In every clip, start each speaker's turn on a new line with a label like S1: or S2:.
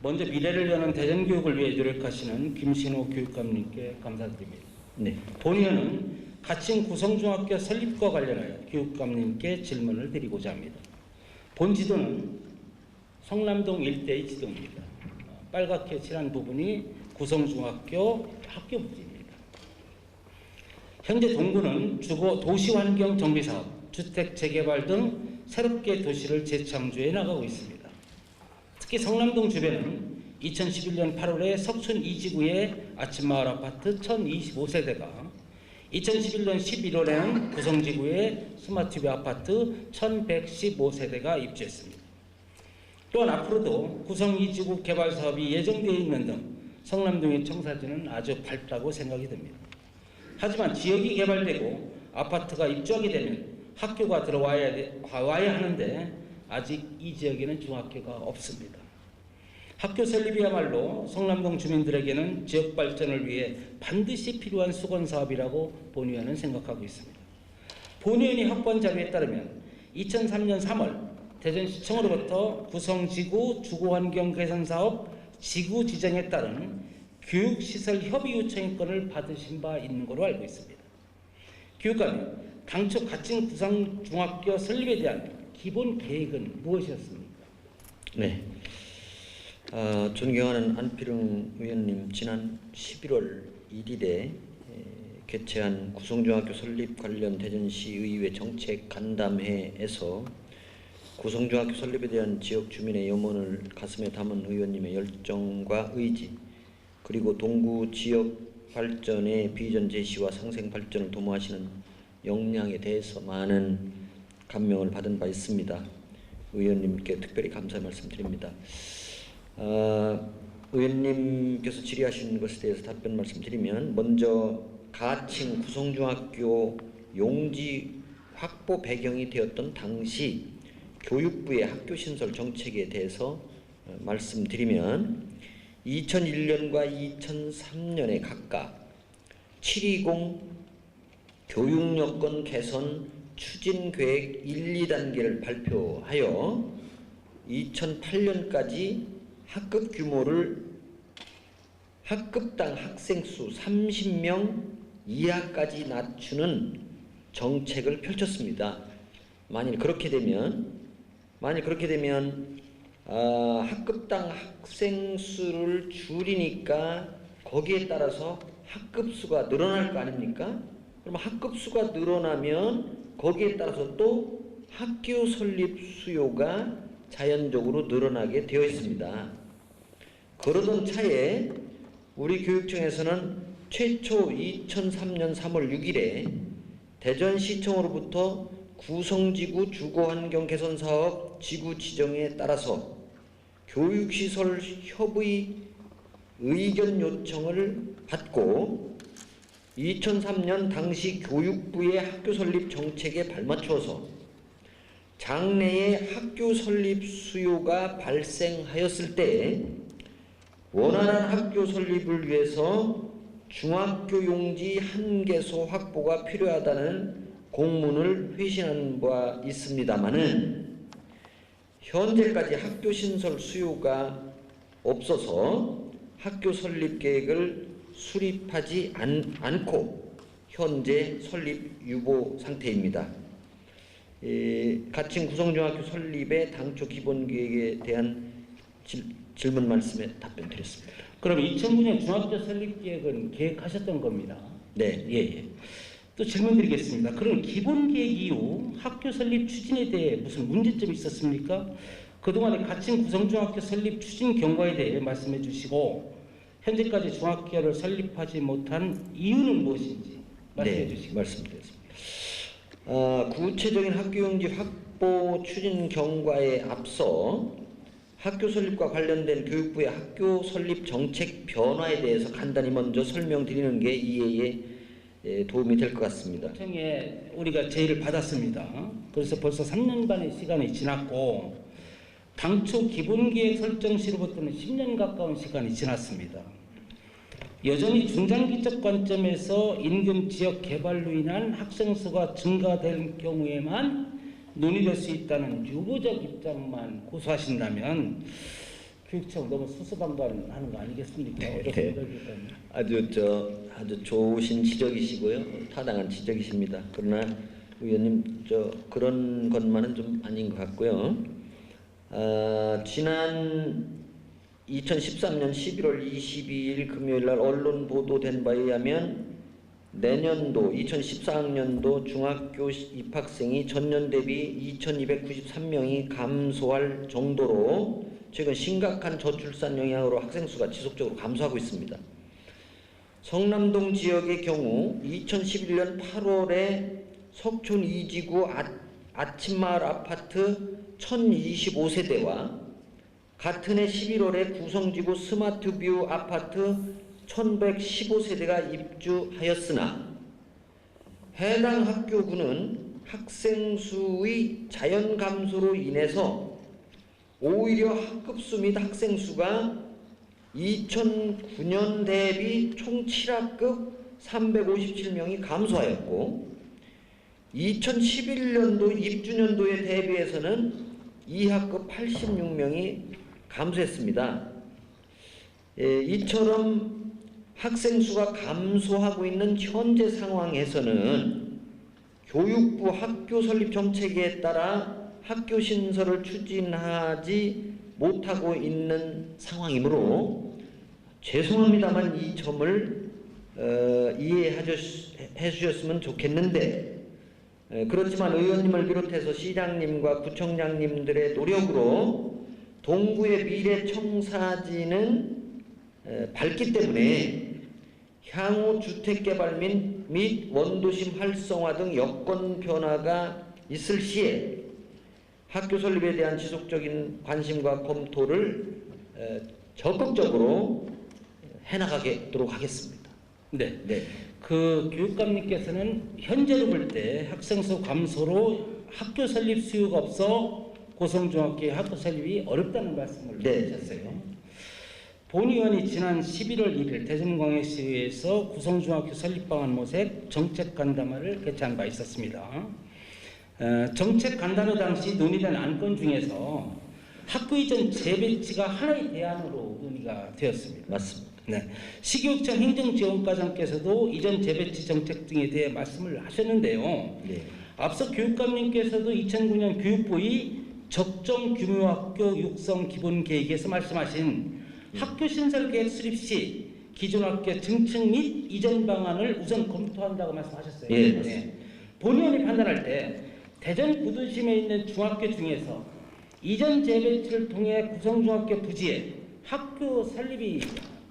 S1: 먼저 미래를 여는 대전교육을 위해 노력하시는 김신호 교육감님께 감사드립니다.
S2: 네.
S1: 본의원은 가칭 구성중학교 설립과 관련하여 교육감님께 질문을 드리고자 합니다. 본 지도는 성남동 일대의 지도입니다. 빨갛게 칠한 부분이 구성중학교 학교 부지입니다. 현재 동구는 주거 도시환경 정비사업, 주택 재개발 등 새롭게 도시를 재창조해 나가고 있습니다. 특히 성남동 주변은 2011년 8월에 석촌 2지구의 아침마을 아파트 1025세대가 2011년 11월에는 구성지구의 스마트뷰 아파트 1115세대가 입주했습니다. 또한 앞으로도 구성 2지구 개발 사업이 예정되어 있는 등 성남동의 청사진은 아주 밝다고 생각이 듭니다. 하지만 지역이 개발되고 아파트가 입주하게 되면 학교가 들어와야 하는데 아직 이 지역에는 중학교가 없습니다. 학교 설립이야말로 성남동 주민들에게는 지역 발전을 위해 반드시 필요한 수건 사업이라고 본의원은 생각하고 있습니다. 본의원이 확보한 자료에 따르면 2003년 3월 대전시청으로부터 구성지구 주거환경 개선 사업 지구 지정에 따른 교육시설 협의 요청권을 받으신 바 있는 것으로 알고 있습니다. 교육감님, 당초 가칭 구성중학교 설립에 대한 기본 계획은 무엇이었습니까?
S2: 네. 존경하는 안필웅 의원님, 지난 11월 1일에 개최한 구성중학교 설립 관련 대전시의회 정책 간담회에서 구성중학교 설립에 대한 지역 주민의 염원을 가슴에 담은 의원님의 열정과 의지, 그리고 동구 지역 발전의 비전 제시와 상생 발전을 도모하시는 역량에 대해서 많은 감명을 받은 바 있습니다. 의원님께 특별히 감사의 말씀드립니다. 의원님께서 질의하신 것에 대해서 답변 말씀드리면, 먼저 가칭 구성중학교 용지 확보 배경이 되었던 당시 교육부의 학교신설 정책에 대해서 말씀드리면, 2001년과 2003년에 각각 720 교육여건 개선 추진계획 1, 2단계를 발표하여 2008년까지 학급 규모를 학급당 학생수 30명 이하까지 낮추는 정책을 펼쳤습니다. 만일 그렇게 되면 학급당 학생수를 줄이니까 거기에 따라서 학급수가 늘어날 거 아닙니까? 그럼 학급수가 늘어나면 거기에 따라서 또 학교 설립 수요가 자연적으로 늘어나게 되어 있습니다. 그러던 차에 우리 교육청에서는 최초 2003년 3월 6일에 대전시청으로부터 구성지구 주거환경 개선 사업 지구 지정에 따라서 교육시설 협의 의견 요청을 받고 2003년 당시 교육부의 학교 설립 정책에 발맞추어서 장래에 학교 설립 수요가 발생하였을 때 원활한 학교 설립을 위해서 중학교 용지 1개소 확보가 필요하다는 공문을 회신한 바 있습니다마는 현재까지 학교 신설 수요가 없어서 학교 설립 계획을 수립하지 않고 현재 설립 유보 상태입니다. 가칭 구성중학교 설립의 당초 기본 계획에 대한 질문 말씀에 답변 드렸습니다.
S1: 그럼 2009년 중학교 설립 계획은 계획하셨던 겁니다.
S2: 네.
S1: 예. 또 질문 드리겠습니다. 그럼 기본 계획 이후 학교 설립 추진에 대해 무슨 문제점이 있었습니까? 그동안의 가칭 구성중학교 설립 추진 경과에 대해 말씀해 주시고, 현재까지 중학교를 설립하지 못한 이유는 무엇인지 말씀해 주시기
S2: 말씀드리겠습니다. 구체적인 학교 용지 확보 추진 경과에 앞서 학교 설립과 관련된 교육부의 학교 설립 정책 변화에 대해서 간단히 먼저 설명드리는 게 이해에 도움이 될 것 같습니다.
S1: 청에 우리가 제의를 받았습니다. 그래서 벌써 3년 반의 시간이 지났고 당초 기본계획 설정 시로부터는 10년 가까운 시간이 지났습니다. 여전히 중장기적 관점에서 인근 지역 개발로 인한 학생 수가 증가될 경우에만 논의될 수 있다는 유보적 입장만 고수하신다면 교육청 너무 수수방관하는 거 아니겠습니까?
S2: 네,
S1: 어떻습니까?
S2: 아주 좋으신 지적이시고요. 타당한 지적이십니다. 그러나 의원님 그런 것만은 좀 아닌 것 같고요. 지난 2013년 11월 22일 금요일 날 언론 보도된 바에 의하면 내년도 2014학년도 중학교 입학생이 전년 대비 2293명이 감소할 정도로 최근 심각한 저출산 영향으로 학생 수가 지속적으로 감소하고 있습니다. 성남동 지역의 경우 2011년 8월에 석촌 2지구 아침마을 아파트 1025세대와 같은 해 11월에 구성지구 스마트뷰 아파트 1115세대가 입주하였으나 해당 학교군은 학생 수의 자연 감소로 인해서 오히려 학급수 및 학생 수가 2009년 대비 총 7학급 357명이 감소하였고 2011년도 입주년도에 대비해서는 2학급 86명이 감소했습니다. 이처럼 학생 수가 감소하고 있는 현재 상황에서는 교육부 학교 설립 정책에 따라 학교 신설을 추진하지 못하고 있는 상황이므로 죄송합니다만 이 점을 이해해 주셨으면 좋겠는데 그렇지만 의원님을 비롯해서 시장님과 구청장님들의 노력으로 동구의 미래 청사진은 밝기 때문에 향후 주택개발 및 원도심 활성화 등 여건 변화가 있을 시에 학교 설립에 대한 지속적인 관심과 검토를 적극적으로 해나가도록 하겠습니다.
S1: 네. 그 교육감님께서는 현재로 볼 때 학생 수 감소로 학교 설립 수요가 없어 고성중학교의 학교 설립이 어렵다는 말씀을 해주셨어요. 본 의원이 지난 11월 1일 대전광역시의회에서 구성중학교 설립 방안 모색 정책 간담회를 개최한 바 있었습니다. 정책 간담회 당시 논의된 안건 중에서 학교 이전 재배치가 하나의 대안으로 논의가 되었습니다.
S2: 맞습니다.
S1: 네. 시교육청 행정지원과장께서도 이전 재배치 정책 등에 대해 말씀을 하셨는데요.
S2: 네.
S1: 앞서 교육감님께서도 2009년 교육부의 적정 규모 학교 육성 기본 계획에서 말씀하신 학교 신설 계획 수립 시 기존 학교 증축 및 이전 방안을 우선 검토한다고 말씀하셨어요.
S2: 예.
S1: 네. 본 의원이 판단할 때 대전 구도심에 있는 중학교 중에서 이전 재배치를 통해 구성중학교 부지에 학교 설립이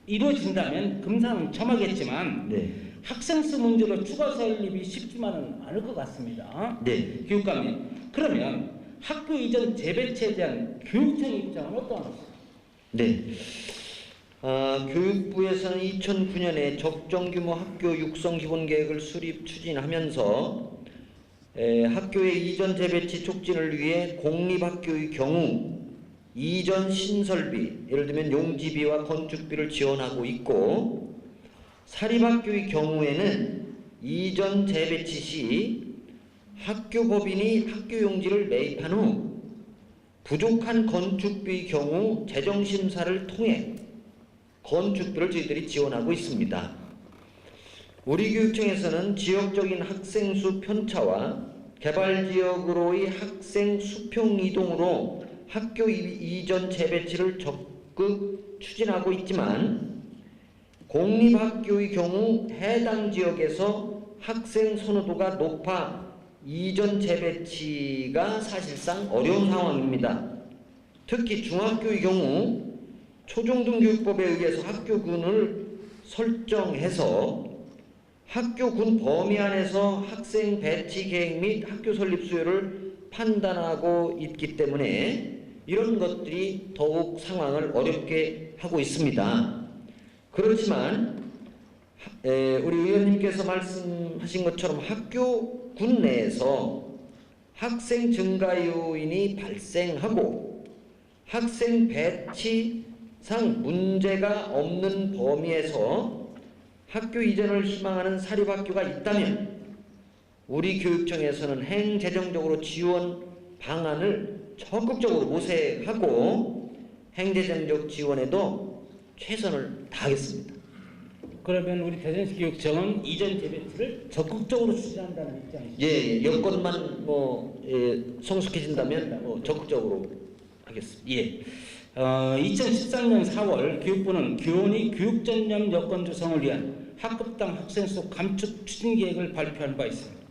S1: 이루어진다면 금상첨화겠지만 학생 수 문제로 추가 설립이 쉽지만은 않을 것 같습니다.
S2: 네.
S1: 교육감님, 그러면 학교 이전 재배치에 대한 교육청 입장은 어떠한가요?
S2: 네. 교육부에서는 2009년에 적정규모 학교 육성 기본계획을 수립 추진하면서 학교의 이전 재배치 촉진을 위해 공립학교의 경우 이전 신설비, 예를 들면 용지비와 건축비를 지원하고 있고 사립학교의 경우에는 이전 재배치 시 학교 법인이 학교 용지를 매입한 후 부족한 건축비의 경우 재정심사를 통해 건축비를 저희들이 지원하고 있습니다. 우리 교육청에서는 지역적인 학생 수 편차와 개발지역으로의 학생 수평 이동으로 학교 이전 재배치를 적극 추진하고 있지만 공립학교의 경우 해당 지역에서 학생 선호도가 높아 이전 재배치가 사실상 어려운 상황입니다. 특히 중학교의 경우 초중등교육법에 의해서 학교군을 설정해서 학교군 범위 안에서 학생 배치 계획 및 학교 설립 수요를 판단하고 있기 때문에 이런 것들이 더욱 상황을 어렵게 하고 있습니다. 그렇지만 우리 의원님께서 말씀하신 것처럼 학교군 내에서 학생 증가 요인이 발생하고 학생 배치상 문제가 없는 범위에서 학교 이전을 희망하는 사립학교가 있다면 우리 교육청에서는 행재정적으로 지원 방안을 적극적으로 모색하고 행재정적 지원에도 최선을 다하겠습니다.
S1: 그러면 우리 대전시 교육청은 이전 재배치를 적극적으로 추진한다는 입장이시죠?
S2: 예, 여건만 성숙해진다면 적극적으로 하겠습니다.
S1: 예. 2013년 4월 교육부는 교원이 교육 전념 여건 조성을 위한 학급당 학생 수 감축 추진 계획을 발표한 바 있습니다.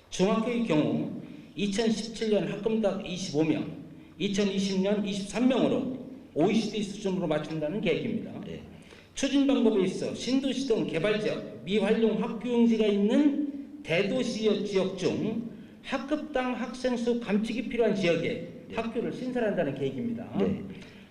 S1: 중학교의 경우 2017년 학급당 25명, 2020년 23명으로 OECD 수준으로 맞춘다는 계획입니다.
S2: 네.
S1: 추진 방법에 있어 신도시 등 개발지역, 미활용 학교용지가 있는 대도시 지역 중 학급당 학생 수 감축이 필요한 지역에
S2: 네.
S1: 학교를 신설한다는 계획입니다.
S2: 네.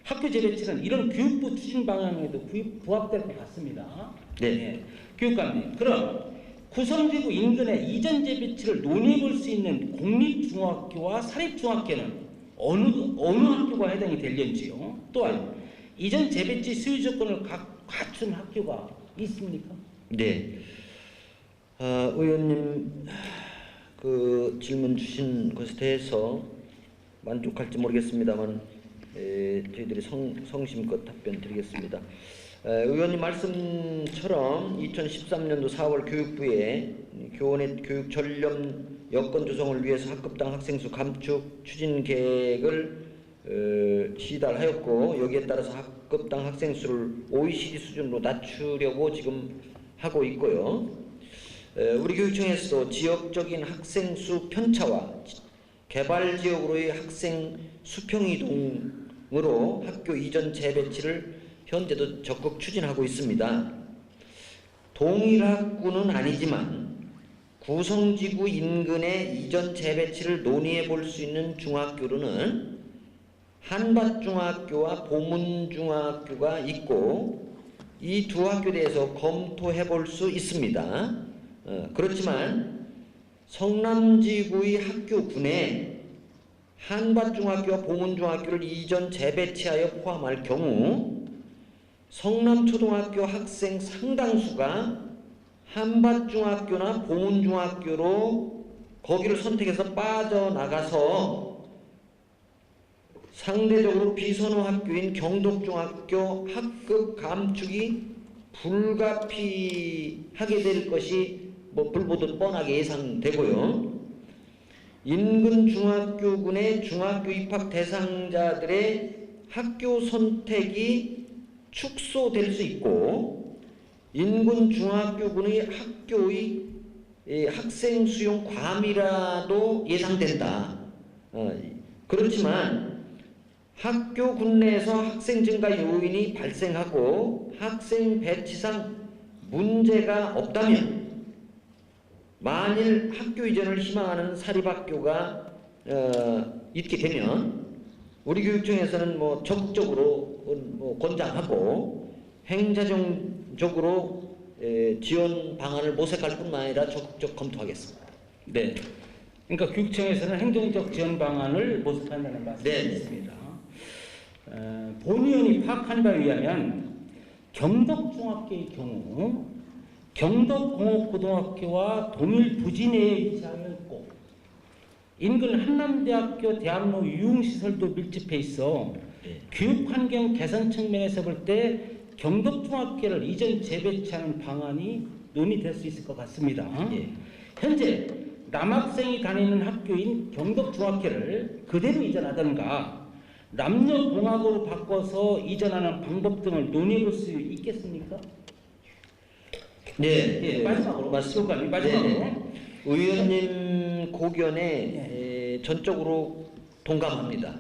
S1: 학교 재배치는 이런 교육부 추진 방향에도 부합될 것 같습니다.
S2: 네.
S1: 교육감님, 그럼 구성지구 인근의 이전 재배치를 논의해 볼 수 있는 공립중학교와 사립중학교는 어느 학교가 해당이 될는지요? 또한 이전 재배치 수요 조건을 갖춘 학교가 있습니까?
S2: 네. 의원님 그 질문 주신 것에 대해서 만족할지 모르겠습니다만 저희들이 성심껏 답변 드리겠습니다. 의원님 말씀처럼 2013년도 4월 교육부에 교원의 교육 전념 여건 조성을 위해서 학급당 학생 수 감축 추진 계획을 시달하였고 여기에 따라서 학급당 학생 수를 OECD 수준으로 낮추려고 지금 하고 있고요. 우리 교육청에서도 지역적인 학생 수 편차와 개발 지역으로의 학생 수평 이동으로 학교 이전 재배치를 현재도 적극 추진하고 있습니다. 동일학구는 아니지만 구성지구 인근의 이전 재배치를 논의해 볼 수 있는 중학교로는 한밭중학교와 보문중학교가 있고 이 두 학교에 대해서 검토해 볼 수 있습니다. 그렇지만 성남지구의 학교군에 한밭중학교와 보문중학교를 이전 재배치하여 포함할 경우 성남초등학교 학생 상당수가 한밭중학교나 보문중학교로 거기를 선택해서 빠져나가서 상대적으로 비선호 학교인 경덕중학교 학급 감축이 불가피하게 될 것이 불보듯 뻔하게 예상되고요. 인근 중학교군의 중학교 입학 대상자들의 학교 선택이 축소될 수 있고 인근 중학교군의 학교의 학생 수용 과밀화도 예상된다. 그렇지만 학교 군내에서 학생 증가 요인이 발생하고 학생 배치상 문제가 없다면 만일 학교 이전을 희망하는 사립학교가 있게 되면 우리 교육청에서는 적극적으로 권장하고 행자적으로 지원 방안을 모색할 뿐만 아니라 적극적 검토하겠습니다.
S1: 네. 그러니까 교육청에서는 행정적 지원 방안을 모색한다는 말씀이십니다. 본 의원이 파악한 바에 의하면 경덕중학교의 경우 경덕공업고등학교와 동일 부지 내에 위치하여 있고 인근 한남대학교 대학로 유흥시설도 밀집해 있어 교육환경 개선 측면에서 볼 때 경덕중학교를 이전 재배치하는 방안이 논의될 수 있을 것 같습니다. 현재 남학생이 다니는 학교인 경덕중학교를 그대로 이전하던가 남녀공학으로 바꿔서 이전하는 방법 등을 논의해 볼 수 있겠습니까?
S2: 네,
S1: 마지막으로
S2: 맞습니다.
S1: 마지막으로
S2: 의원님 고견에 전적으로 동감합니다.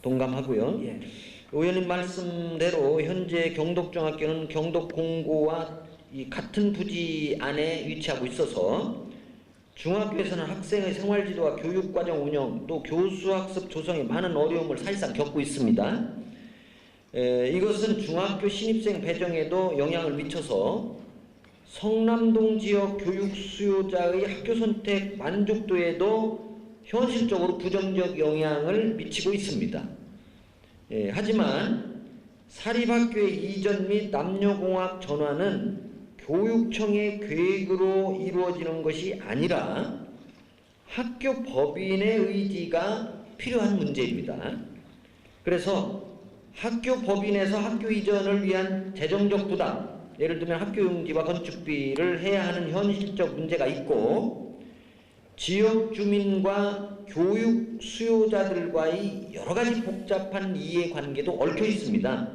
S2: 동감하고요. 의원님 말씀대로 현재 경덕중학교는 경덕공고와 같은 부지 안에 위치하고 있어서 중학교에서는 학생의 생활지도와 교육과정 운영 또 교수학습 조성에 많은 어려움을 사실상 겪고 있습니다. 이것은 중학교 신입생 배정에도 영향을 미쳐서 성남동 지역 교육 수요자의 학교 선택 만족도에도 현실적으로 부정적 영향을 미치고 있습니다. 하지만 사립학교의 이전 및 남녀공학 전환은 교육청의 계획으로 이루어지는 것이 아니라 학교 법인의 의지가 필요한 문제입니다. 그래서 학교 법인에서 학교 이전을 위한 재정적 부담, 예를 들면 학교 용지와 건축비를 해야 하는 현실적 문제가 있고, 지역 주민과 교육 수요자들과의 여러 가지 복잡한 이해관계도 얽혀 있습니다.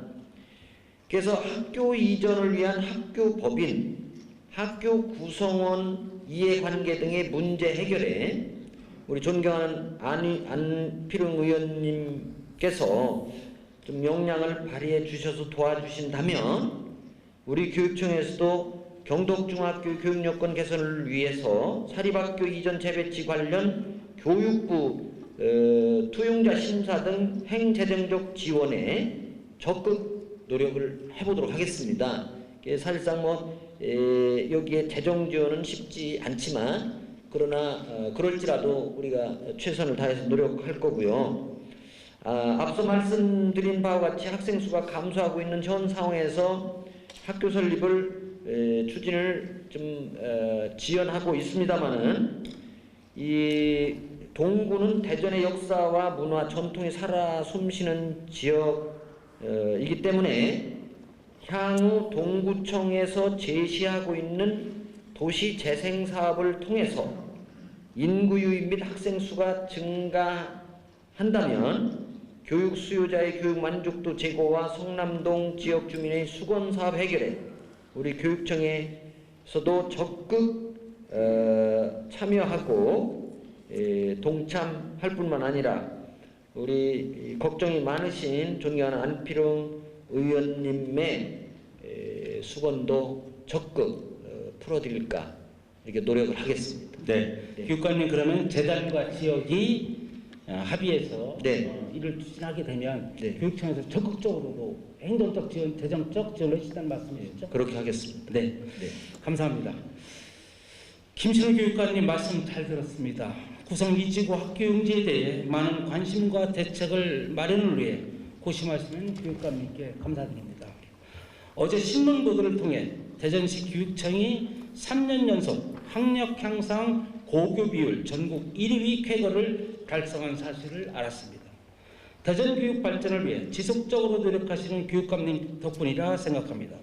S2: 그래서 학교 이전을 위한 학교 법인, 학교 구성원 이해관계 등의 문제 해결에 우리 존경하는 안필웅 의원님께서 좀 역량을 발휘해 주셔서 도와주신다면 우리 교육청에서도 경덕중학교 교육여건 개선을 위해서 사립학교 이전 재배치 관련 교육부 투용자 심사 등 행재정적 지원에 적극 노력을 해보도록 하겠습니다. 사실상 여기에 재정 지원은 쉽지 않지만 그러나 그럴지라도 우리가 최선을 다해서 노력할 거고요. 앞서 말씀드린 바와 같이 학생 수가 감소하고 있는 현 상황에서 학교 설립을 추진을 좀 지연하고 있습니다만은 이 동구는 대전의 역사와 문화, 전통이 살아 숨쉬는 지역이기 때문에 향후 동구청에서 제시하고 있는 도시 재생 사업을 통해서 인구 유입 및 학생 수가 증가한다면 교육 수요자의 교육 만족도 제고와 성남동 지역 주민의 수건 사업 해결에 우리 교육청에서도 적극 참여하고 동참할 뿐만 아니라 우리 걱정이 많으신 존경하는 안필웅 의원님의 수건도 적극 풀어드릴까 이렇게 노력을 하겠습니다.
S1: 네. 교육관님 그러면 재단과 지역이 합의해서 이를 추진하게 되면 교육청에서 적극적으로도 행정적 지원, 재정적 지원을 해주신다는 말씀이시죠?
S2: 그렇게 하겠습니다.
S1: 네. 감사합니다. 김신우 교육관님 말씀 잘 들었습니다. 구성 이지구 학교 용지에 대해 많은 관심과 대책을 마련을 위해 고심하시는 교육감님께 감사드립니다. 어제 신문 보도를 통해 대전시 교육청이 3년 연속 학력 향상 고교 비율 전국 1위 쾌거를 달성한 사실을 알았습니다. 대전 교육 발전을 위해 지속적으로 노력하시는 교육감님 덕분이라 생각합니다.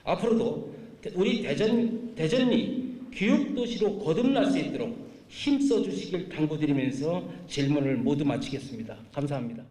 S1: 앞으로도 우리 대전이 교육도시로 거듭날 수 있도록 힘써 주시길 당부드리면서 질문을 모두 마치겠습니다. 감사합니다.